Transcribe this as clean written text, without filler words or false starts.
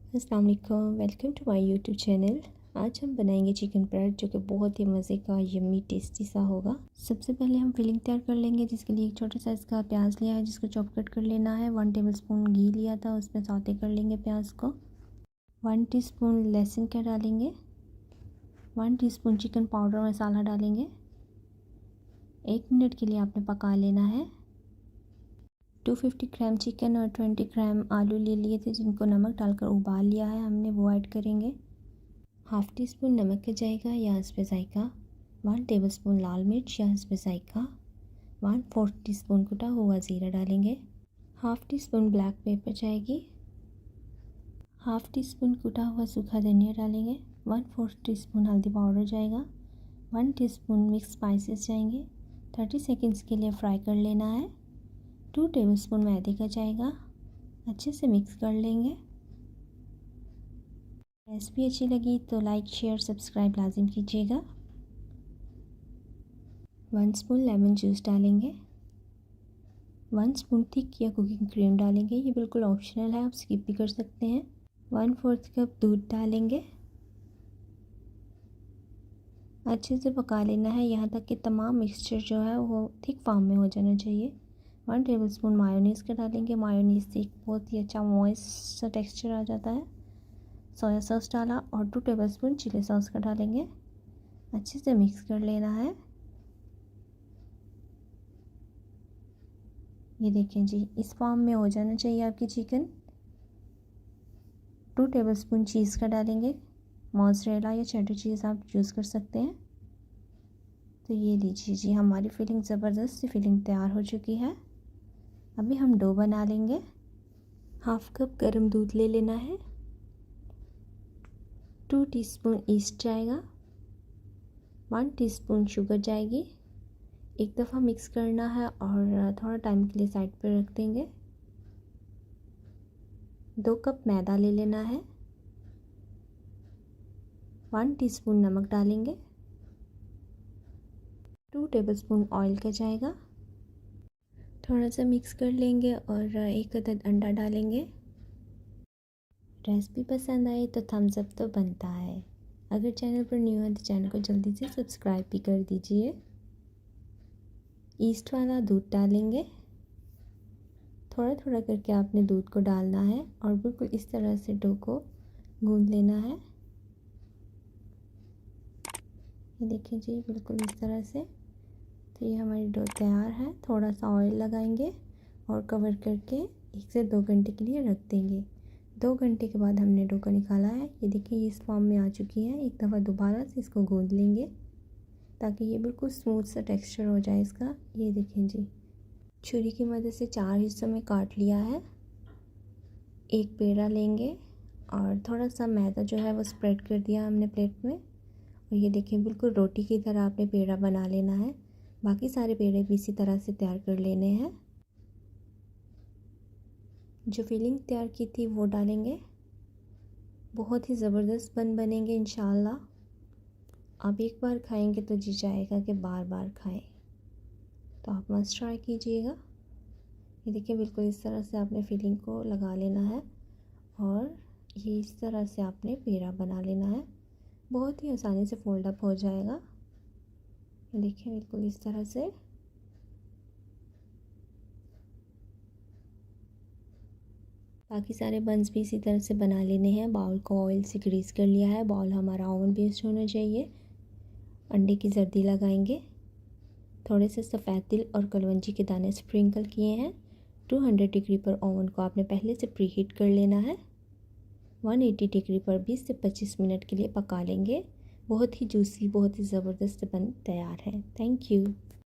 अस्सलाम वालेकुम, welcome to my YouTube channel. आज हम बनाएंगे चिकन पराठा जो कि बहुत ही मज़े का यम्मी टेस्टी सा होगा। सबसे पहले हम फिलिंग तैयार कर लेंगे, जिसके लिए एक छोटे साइज़ का प्याज लिया है जिसको चॉप कट कर लेना है। 1 टेबलस्पून घी लिया था, उसमें सौते कर लेंगे प्याज को। 1 टीस्पून लहसुन का डालेंगे। 1 टीस्पून चिकन पाउडर मसाला डालेंगे। 1 मिनट के लिए आपने पका लेना है। 250 ग्राम चिकन और 20 ग्राम आलू ले लिए थे, जिनको नमक डालकर उबाल लिया है हमने, वो ऐड करेंगे। हाफ़ टी स्पून नमक का जाएगा या हस्बे ज़ायक़ा। 1 टेबलस्पून लाल मिर्च या हस्बे ज़ायक़ा। 1/4 टीस्पून कुटा हुआ ज़ीरा डालेंगे। Half tea spoon black pepper जाएगी। हाफ़ टी स्पून कुटा हुआ सूखा धनिया डालेंगे। 1/4 टीस्पून हल्दी पाउडर जाएगा। 1 टीस्पून मिक्स स्पाइसेस जाएंगे। 30 सेकेंड्स के लिए फ्राई कर लेना है। 2 टेबलस्पून मैदे का जाएगा। अच्छे से मिक्स कर लेंगे। रेसिपी अच्छी लगी तो लाइक शेयर सब्सक्राइब लाजिम कीजिएगा। 1 स्पून लेमन जूस डालेंगे। 1 स्पून थिक या कुकिंग क्रीम डालेंगे, ये बिल्कुल ऑप्शनल है, आप स्किप भी कर सकते हैं। 1/4 कप दूध डालेंगे। अच्छे से पका लेना है यहाँ तक कि तमाम मिक्सचर जो है वो थिक फॉर्म में हो जाना चाहिए। 1 टेबलस्पून मायोनीज़ का डालेंगे। मायोनीज़ से एक बहुत ही अच्छा मॉइस्ट सा टेक्सचर आ जाता है। सोया सॉस डाला और 2 टेबलस्पून चिली सॉस का डालेंगे। अच्छे से मिक्स कर लेना है। ये देखें जी, इस फॉर्म में हो जाना चाहिए आपकी चिकन। 2 टेबलस्पून चीज़ का डालेंगे। मोज़रेला या चेडर चीज़ आप यूज़ कर सकते हैं। तो ये लीजिए जी, हमारी फिलिंग ज़बरदस्त सी फिलिंग तैयार हो चुकी है। अभी हम डो बना लेंगे। हाफ़ कप गर्म दूध ले लेना है। 2 टीस्पून ईस्ट जाएगा। 1 टीस्पून शुगर जाएगी। एक दफ़ा मिक्स करना है और थोड़ा टाइम के लिए साइड पर रख देंगे। 2 कप मैदा ले लेना है। 1 टीस्पून नमक डालेंगे। 2 टेबलस्पून ऑयल का जाएगा। थोड़ा सा मिक्स कर लेंगे और 1 अदद अंडा डालेंगे। रेसिपी पसंद आए तो थम्स अप तो बनता है। अगर चैनल पर न्यू है तो चैनल को जल्दी से सब्सक्राइब भी कर दीजिए। ईस्ट वाला दूध डालेंगे। थोड़ा थोड़ा करके आपने दूध को डालना है और बिल्कुल इस तरह से डो को गूंद लेना है। ये देखिए जी, बिल्कुल इस तरह से। तो ये हमारी डो तैयार है। थोड़ा सा ऑयल लगाएंगे और कवर करके 1 से 2 घंटे के लिए रख देंगे। 2 घंटे के बाद हमने डो को निकाला है। ये देखिए, इस फॉर्म में आ चुकी है। एक दफ़ा दोबारा से इसको गूंद लेंगे ताकि ये बिल्कुल स्मूथ सा टेक्सचर हो जाए इसका। ये देखें जी, छुरी की मदद से 4 हिस्सों में काट लिया है। एक पेड़ा लेंगे और थोड़ा सा मैदा जो है वो स्प्रेड कर दिया हमने प्लेट में। और ये देखें, बिल्कुल रोटी की तरह आपने पेड़ा बना लेना है। बाकी सारे पेड़े भी इसी तरह से तैयार कर लेने हैं। जो फिलिंग तैयार की थी वो डालेंगे। बहुत ही ज़बरदस्त बनेंगे इंशाल्लाह। आप एक बार खाएंगे तो जी जाएगा कि बार बार खाएं। तो आप मस्ट ट्राई कीजिएगा। ये देखिए, बिल्कुल इस तरह से आपने फिलिंग को लगा लेना है और ये इस तरह से आपने पेड़ा बना लेना है। बहुत ही आसानी से फोल्ड अप हो जाएगा। ये देखिए, बिल्कुल इस तरह से। बाकी सारे बंस भी इसी तरह से बना लेने हैं। बाउल को ऑयल से ग्रीस कर लिया है। बाउल हमारा ओवन बेस्ड होना चाहिए। अंडे की जर्दी लगाएंगे। थोड़े से सफ़ेद तिल और कलवंजी के दाने स्प्रिंकल किए हैं। 200 डिग्री पर ओवन को आपने पहले से प्री हीट कर लेना है। 180 डिग्री पर 20 से 25 मिनट के लिए पका लेंगे। बहुत ही जूसी, बहुत ही ज़बरदस्त बन तैयार है। Thank you.